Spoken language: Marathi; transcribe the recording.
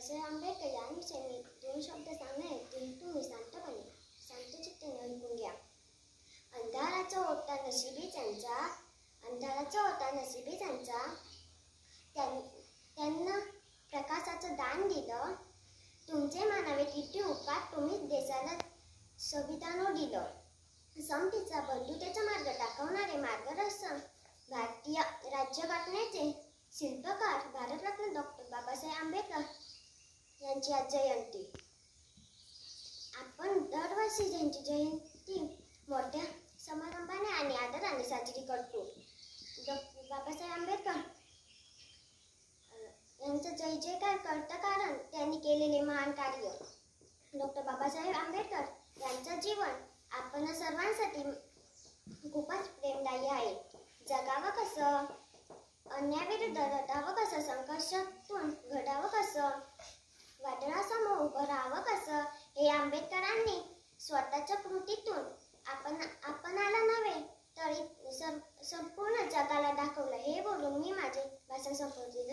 बाबासाहेब आंबेडकर यांविषयी मी 2 शब्द सांगणार आहे. तुम्ही शांतपणे शांत चित्ताने ऐकून घ्या. अंधाराचा होता नशिबी त्यांचा, अंधाराचा होता नशिबी त्यांचा, त्यांना प्रकाशाचं दान दिलं. तुमचे मानावे किती उपकार तुम्ही देशाला संविधान दिलं. समतेचा बंधुतेचा मार्ग दाखवणारे मार्गदर्शक, भारतीय राज्यघटनेचे शिल्पकार, भारतरत्न डॉक्टर बाबासाहेब आंबेडकर यांची आज जयंती. आपण दरवर्षी त्यांची जयंती मोठ्या समारंभाने आणि आदराने साजरी करतो. डॉक्टर बाबासाहेब आंबेडकर यांचा जय जयकार करतं कारण त्यांनी केलेले महान कार्य. डॉक्टर बाबासाहेब आंबेडकर यांचं जीवन आपण सर्वांसाठी खूपच प्रेमदायी आहे. जगावं कसं, अन्यायाविरुद्ध लढावं कसं, संघर्षातून घडावं कसं, वादळासमोर उभं राहावं कसं, हे आंबेडकरांनी स्वतःच्या कृतीतून आपणाला नव्हे तरी संपूर्ण जगाला दाखवलं. हे बोलून मी माझे भाषण संपवते.